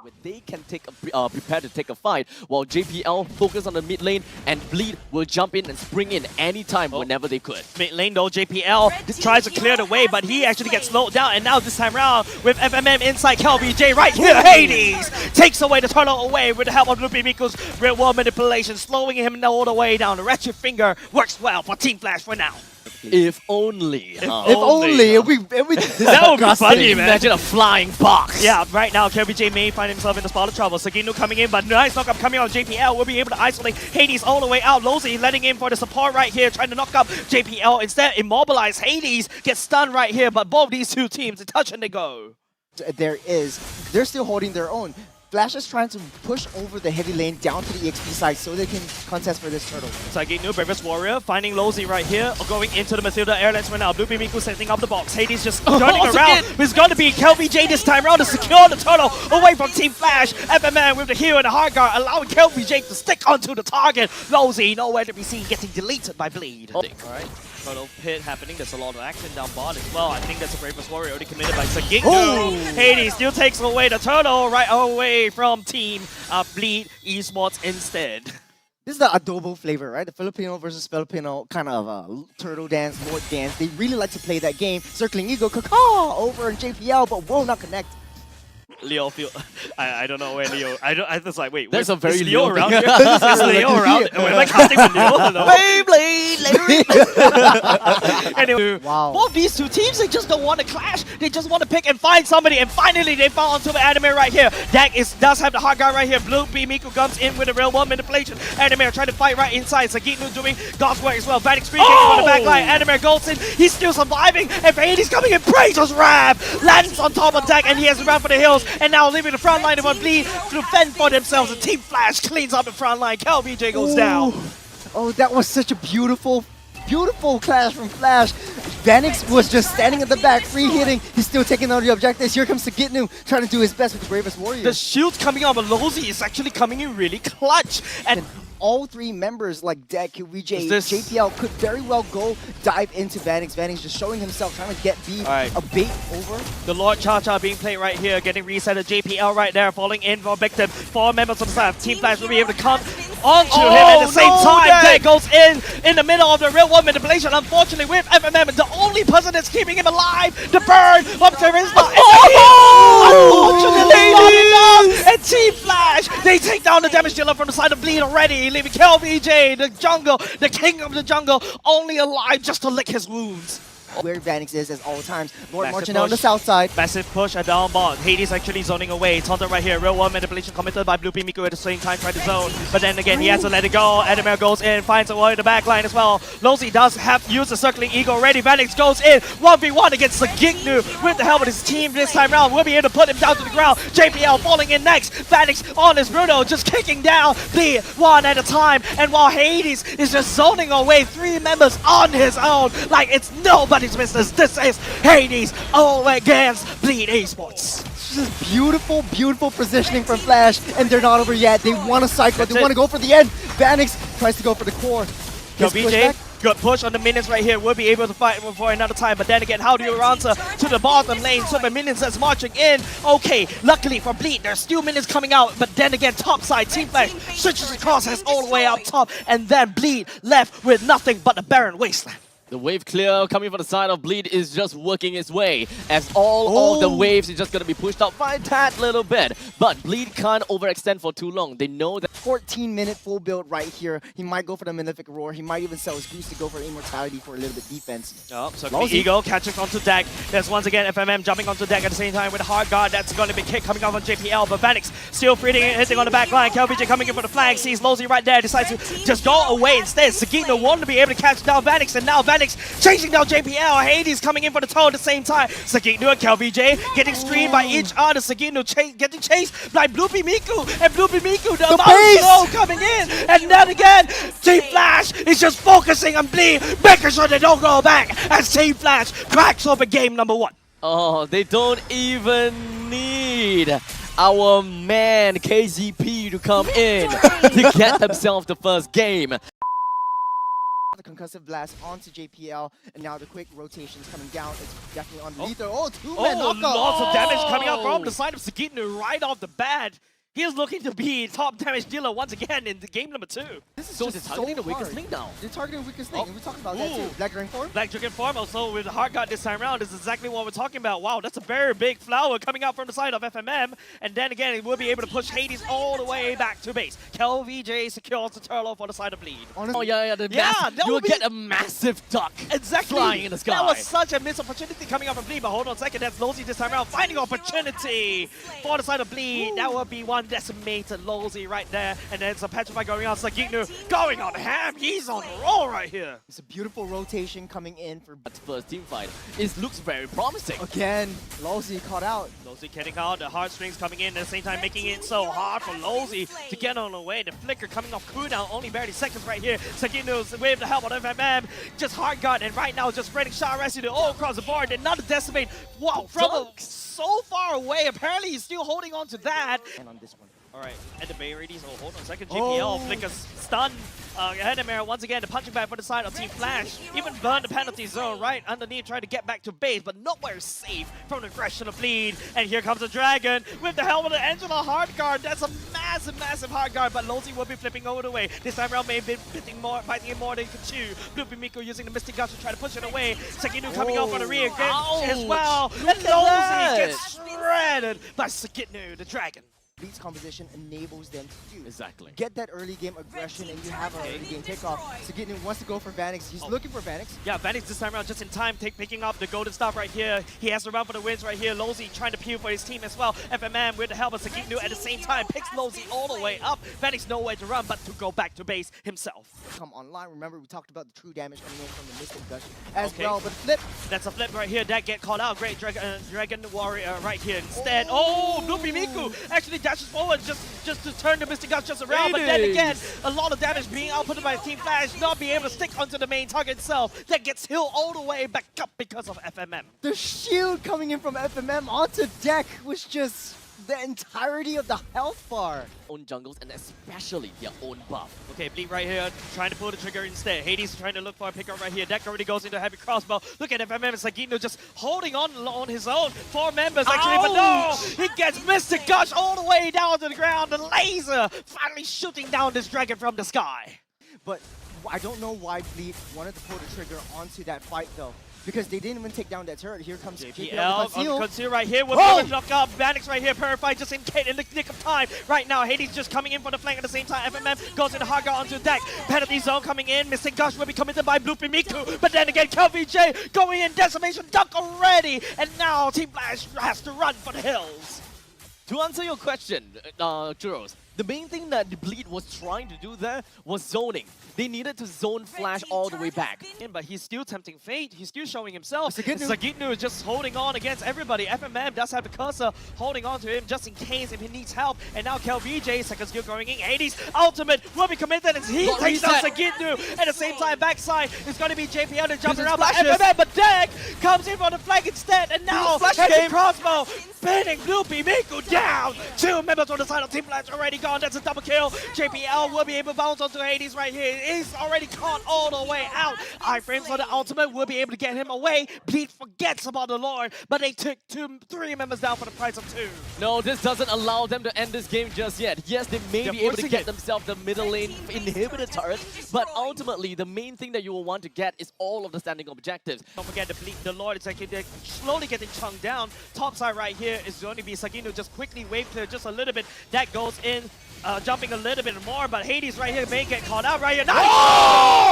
when they can prepare to take a fight, while JPL focus on the mid lane and Bleed will jump in and spring in anytime whenever they could. Mid lane though, JPL tries to clear the way, but he actually gets slowed down. And now this time around with FMM inside Kielvj right here, Hadess takes away the turtle away with the help of Loopy Miku's real world manipulation, slowing him all the way down. The Wretched Finger works well for Team Flash for now. If only. If only. That would be funny, man. Imagine a flying box. Yeah, right now Kielvj may find himself in the spot of trouble. Sagitnu coming in, but nice knockup coming on JPL. Will be able to isolate Hadess all the way out. Lozy letting in for the support right here, trying to knock up JPL. Instead, immobilize Hadess. Gets stunned right here, but both these two teams, they touch and they go. They're still holding their own. Flash is trying to push over the heavy lane down to the XP side so they can contest for this turtle. Sagitnu, Bravest Warrior, finding Lozy right here, going into the Mathilda Airlines right now. Loopy Miku setting up the box. Hadess just turning around. It's going to be Kielvj this time around to secure the turtle away from Team Flash. FMM with the heal and the hard guard, allowing Kielvj to stick onto the target. Lozy nowhere to be seen, getting deleted by Bleed. Alright. Turtle pit happening. There's a lot of action down bot as well. I think that's a Bravest Warrior already committed by Sagitnu. Hadess still takes away the turtle right away from Team Bleed Esports instead. This is the adobo flavor, right? The Filipino versus Filipino kind of turtle dance, lord dance. They really like to play that game. Circling Eagle, Kaka over in JPL, but will not connect. Leo feel I don't know where Leo. I was like, wait, there's a very is Leo around thing. here? Is Leo around? Am I casting with Leo? Hello? Anyway, wow. Both these two teams, they just don't want to clash. They just want to pick and find somebody, and finally they found onto the anime right here. Dak does have the hard guy right here. Loopy Miku comes in with a real world manipulation. Anime trying to fight right inside. Sagitnu doing God's work as well. Vanix free kicking on the back line. Anime goes in. He's still surviving. And Hadess coming in. Praises Rab lands on top of Dak, and he has to run for the hills. And now leaving the front line of Bleed to fend for themselves. And Team Flash cleans up the front line. Kielvj goes down. Oh, that was such a beautiful clash from Flash. Vanix was just standing at the back, free hitting. He's still taking out the objectives. Here comes Sagitnu trying to do his best with the Bravest Warrior. The shield's coming out, but Lozy is actually coming in really clutch. And all three members like Dak, Kielvj, JPL could very well go dive into Vanix. Vanix just showing himself, trying to get B a bait over. The Lord Cha-Cha being played right here, getting reset at JPL right there, falling in for victim. 4 members on the side. Team Flash will be able to come onto him at the same time. Dak goes in the middle of the real world manipulation. Unfortunately, with FMM, the only person that's keeping him alive, the burn of Charisma. Unfortunately, not enough. And Team Flash, they take down the damage dealer from the side of Bleed already, leaving Kielvj, the jungle, the king of the jungle, only alive just to lick his wounds. Where Vanix is at all times. Lord Massive marching push. down the south side. Massive push at down bot. Hadess actually zoning away. Taunted right here. Real world manipulation committed by Loopy Miku at the same time, trying to zone. But then again, he has to let it go. Adamir goes in, finds a way in the back line as well. Lozy does have used the circling eagle already. Vanix goes in 1v1 against Sagitnu with the help of his team this time around. We'll be able to put him down to the ground. JPL falling in next. Vanix on his Bruno, just kicking down Bleed one at a time. And while Hadess is just zoning away 3 members on his own, like it's nobody's business. This is Hadess all against Bleed Esports. Just beautiful positioning from Flash, and they're not over yet. They want to cycle, they want to go for the end. Vanix tries to go for the core. Kielvj, good push on the minions right here. We'll be able to fight for another time. But then again, how do you answer to the bottom lane? So the minions that's marching in. Okay, luckily for Bleed, there's still minions coming out. But then again, top side, Team Flash switches across, has all the way up top. And then Bleed left with nothing but a barren wasteland. The wave clear coming from the side of Bleed is just working its way, as all of the waves is just going to be pushed out by a tad little bit. But Bleed can't overextend for too long. They know that 14-minute full build right here. He might go for the Malefic Roar. He might even sell his goose to go for Immortality for a little bit defense. Oh, so the Eagle catches onto Dak. There's once again FMM jumping onto Dak at the same time with a hard guard. That's going to be kicked coming off on JPL. But Vanix still freeing it, hitting on the back line. Kielvj coming in for the flag. Sees Lozy right there. Decides to just go away instead. Sagitnu wanted to be able to catch down Vanix. And now Vanix chasing down JPL. Hadess coming in for the toe at the same time. Sagitnu and Kielvj getting screened by each other. Sagitnu getting chased by Loopy Miku. And Loopy Miku, the amount of slow coming in. And then again, Team Flash is just focusing on Bleed, making sure they don't go back as Team Flash cracks open game number 1. oh, they don't even need our man KZP to come in to get themselves the first game. concussive blast onto JPL, and now the quick rotations coming down. It's definitely on lethal. Oh, two-man knockout. Lots of damage coming out from the side of Sagitnu right off the bat. He is looking to be top damage dealer once again in the game number 2. This is So just they're targeting the weakest hard. link now. They're targeting the weakest link, and we talked about that Ooh. too. Black Dragon form? Black Dragon form also with the Hard Guard this time around is exactly what we're talking about. Wow, that's a very big flower coming out from the side of FMM. And then again, it will be able to push Hadess all the way back to base. Kielvj secures the turtle for the side of Bleed. Honestly, Oh yeah, that you will would be- get a massive duck Exactly. flying in the sky. That was such a missed opportunity coming out from Bleed, but hold on a second, that's Lozy this time around, finding opportunity for the side of Bleed. That will be one decimated Lozy right there, and then some Petrify going on. Sagitnu going on ham, he's on a roll right here. it's a beautiful rotation coming in for... That first team fight, it looks very promising. Again, Lozy caught out. Lozy getting out, the heartstrings coming in at the same time, making it so hard for Lozy to get on the way. The flicker coming off cooldown, only barely seconds right here. Sagitnu's with the help of FMM, just hard guard, and right now just spreading shot residue all across the board. Another decimate, wow, from so far away. Apparently he's still holding on to that. And on this one. All right, at the Bay Radies. Oh, hold on a second. JPL flickers stun. Hadess once again, the punching bag for the side of Team Flash. Even burn the penalty zone right underneath, trying to get back to base, but nowhere safe from the aggression of Bleed. And here comes the Dragon with the helmet of Angela hard guard. That's a massive, massive hard guard, but Lozy will be flipping over the way. This time around, maybe biting it more than he could chew. Bloopy Miko using the Mystic Gush to try to push it away. Sagitnu coming out for the rear as well. And Lozy gets shredded by Sagitnu, the Dragon. Bleed's composition enables them to do. Exactly. Get that early game aggression, and you have an early game kickoff. Sagitnu wants to go for Vanix. He's looking for Vanix. Yeah, Vanix this time around just in time, picking up the golden stuff right here. He has to run for the wins right here. Lozy trying to peel for his team as well. FMM with the help of Sagitnu at the same time picks Lozy all the way up. Vanix nowhere to run but to go back to base himself. Come online. Remember, we talked about the true damage coming in from the Mystic Gush as well. But flip. That's a flip right here. That get caught out. Great Dragon Warrior right here instead. Oh, Bloopy Miku actually dashes forward just to turn the Mystic Gush just around. But then again, a lot of damage being outputted by Team Flash, not being able to stick onto the main target itself. That gets healed all the way back up because of FMM. The shield coming in from FMM onto deck was just the entirety of the health bar. Own jungles and especially their own buff. Okay, Bleed right here, trying to pull the trigger instead. Hadess trying to look for a pickup right here. Deck already goes into a heavy crossbow. Look at FMM and Sagitnu just holding on his own. 4 members actually, but no! He gets Mystic Gush all the way down to the ground. The laser finally shooting down this dragon from the sky. But I don't know why Bleed wanted to pull the trigger onto that fight though. Because they didn't even take down that turret. Here comes JPL on Conceal right here. We'll be able to knock out Vanix right here. Purified just in the nick of time. Right now, Hadess just coming in for the flank at the same time. FMM goes into Haga onto deck. Penalty zone coming in. Mystic Gush will be committed by Bloopy Miku. But then again, Kielvj going in. Decimation dunk already. And now Team Flash has to run for the hills. To answer your question, Churros, the main thing that the Bleed was trying to do there was zoning. They needed to zone Flash all the way back. But he's still tempting fate. He's still showing himself. Sagitnu. Sagitnu is just holding on against everybody. FMM does have the cursor holding on to him just in case if he needs help. And now Kielvj, second skill going in. Hadess ultimate will be committed as he takes down Sagitnu. At the same time, backside is going to be JPL to jump around. But FMM, but Deck comes in for the flank instead. And now heavy crossbow pinning Bloopy Miku down. 2 members on the side of Team Flash already gone. That's a double kill. JPL will be able to bounce onto Hadess right here. He's already caught all the way out. Iframes for the ultimate will be able to get him away. Bleed forgets about the Lord, but they took 3 members down for the price of 2. No, this doesn't allow them to end this game just yet. Yes, they may be able to get themselves the middle lane inhibitor turret, but ultimately the main thing that you will want to get is all of the standing objectives. Don't forget the Lord is actually slowly getting chunked down. Top side right here is going to be Sagitnu just quickly wave clear just a little bit. That goes in. Jumping a little bit more, but Hadess right here may get caught out right here. Nice!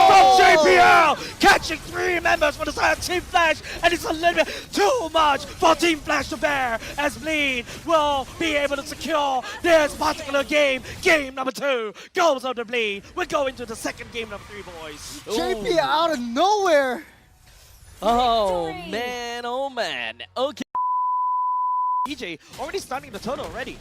From JPL! Catching 3 members for the side of Team Flash, and it's a little bit too much for Team Flash to bear, as Bleed will be able to secure this particular game. Game number 2 goes on to Bleed. We're going to the second game number 3, boys. JPL out of nowhere. Oh man, oh man. Okay. EJ already starting the turtle already.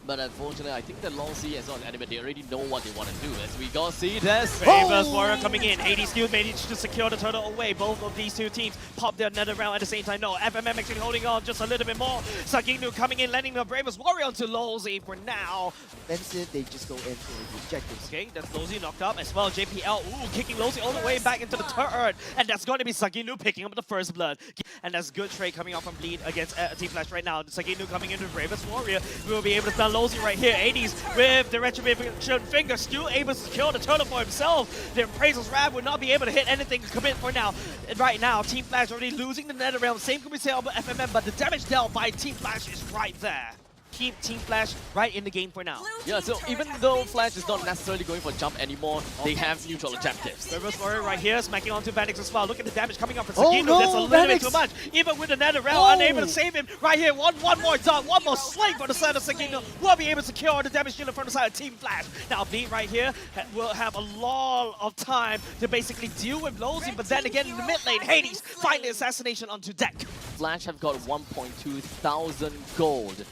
But unfortunately, I think that Long C as well as Anime, they already know what they want to do. As we got see this. Bravest Warrior coming in. Hadess still managed to secure the turtle away. Both of these two teams pop their nether round at the same time. No, FMM actually holding on just a little bit more. Sagitnu coming in, landing the Bravest Warrior onto Lozy for now. Defensive, they just go in for the objectives. Okay, that's Lozy knocked up as well. JPL, ooh, kicking Lozy all the way back into the turret. And that's going to be Sagitnu picking up the first blood. And that's good trade coming out from Bleed against Team Flash right now. Sagitnu coming into Bravest Warrior. We will be able to stun Lozy right here. Hadess with the retribution finger still able to secure the turtle for himself. The Appraiser's Rab would not be able to hit anything to commit for now. And right now, Team Flash already losing the nether realm. Same could be said about FMM, but the damage dealt by Team Flash is right there. Keep Team Flash right in the game for now. Yeah, so even though Flash is not necessarily going for jump anymore, they have neutral objectives. Bravest Warrior right here, smacking onto Vanix as well. Look at the damage coming up from Oh Sagitnu. no, That's a little bit Vanix. too much. Even with the nether realm, unable to save him. Right here, one more dot, one more swing for the side of Sagitnu. Will be able to secure the damage dealer from the side of Team Flash. Now Bleed right here will have a lot of time to basically deal with Lozy, but then again in the mid lane, Hadess find the assassination onto deck. Flash have got 1.2 thousand gold.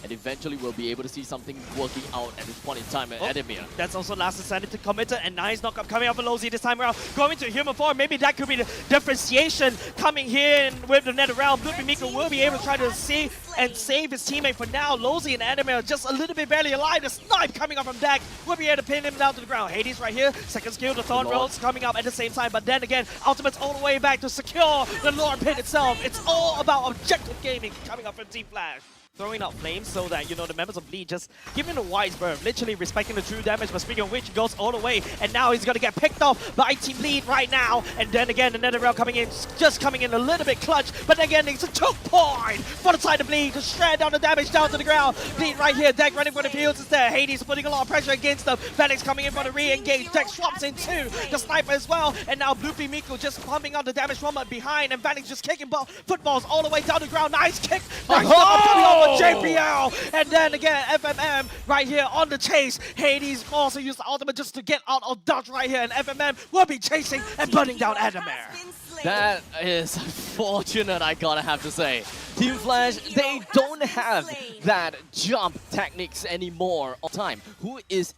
And eventually we'll be able to see something working out at this point in time at Ademir. That's also last Insanity committed, and nice knockup coming up for Lozy this time around. Going to human form, maybe that could be the differentiation coming here with the nether realm. Bloopy Miko will be able to try to see and save his teammate for now. Lozy and Ademir just a little bit barely alive. The snipe coming up from Dak will be able to pin him down to the ground. Hadess right here, second skill, the Thorn Rolls coming up at the same time, but then again, ultimates all the way back to secure the Lord Pit itself. It's all about objective gaming coming up from Team Flash. Throwing out flames so that, you know, the members of Bleed just giving a wise berth, literally respecting the true damage, but speaking of which, he goes all the way, and now he's gonna get picked off by Team Bleed right now, and then again, the nether realm coming in, just coming in a little bit clutch, but again, it's a choke point for the side of Bleed to shred down the damage down to the ground. Bleed right here, Deck running for the fields is there, Hadess putting a lot of pressure against them, Vanix coming in for the re-engage, Deck swaps into the sniper as well, and now Bloopy Miko just pumping out the damage from behind, and Vanix just kicking footballs all the way down the ground, nice kick, nice knockup coming over JPL! And then again, FMM right here on the chase. Hadess also used the ultimate just to get out of dodge right here. And FMM will be chasing and burning down Ademir. That is unfortunate, I gotta have to say. Team Flash, they don't have that jump techniques anymore all time. Who is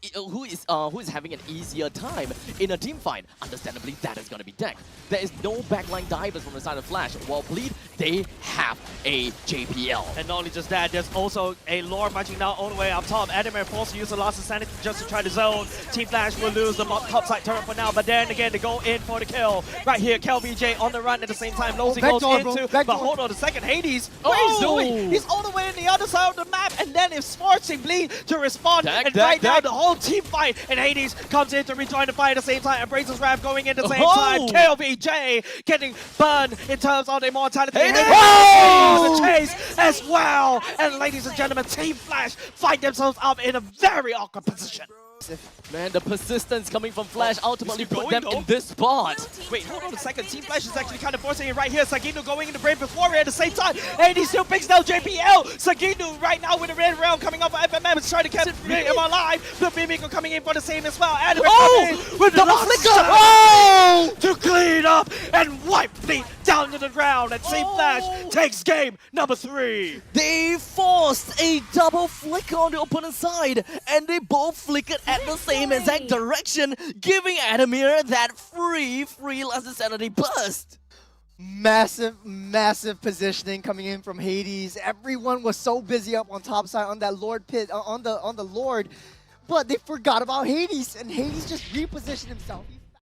having an easier time in a team fight? Understandably, that is gonna be Deck. There is no backline divers from the side of Flash. While Bleed, they have a JPL. And not only just that, there's also a Lord marching down all the way up top. Ademir forced to use the last Insanity just to try to zone. Team Flash will lose the top side turret for now, but then again, they go in for the kill. Right here, Kielvj on the run at the same time. Lozy goes into, but hold on a second, Hadess, what he's doing? He's all the way on the other side of the map, and then it's forcing Bleed to respond. And right now, the whole team fight, and Hadess comes in to rejoin the fight at the same time. Embraces Rav going in at the same time. Kielvj getting burned in terms of the immortality. Hadess the chase as well. And ladies and gentlemen, Team Flash find themselves up in a very awkward position. Man, the persistence coming from Flash ultimately put them in this spot. Wait, hold on a second. Team Flash is actually kind of forcing it right here. Sagitnu going into Bravest Warrior at the same time. And he still picks down JPL. Sagitnu right now with the red round coming up for FMM is trying to keep him alive. Bloopy Miko coming in for the same as well. And with the flicker to clean up and wipe Bleed down to the ground. And Team Flash takes game number 3. They forced a double flicker on the opponent's side, and they both flickered at the same exact direction, giving Ademir that free last Insanity burst. Massive positioning coming in from Hadess. Everyone was so busy up on top side on that Lord pit, on the Lord, but they forgot about Hadess, and Hadess just repositioned himself.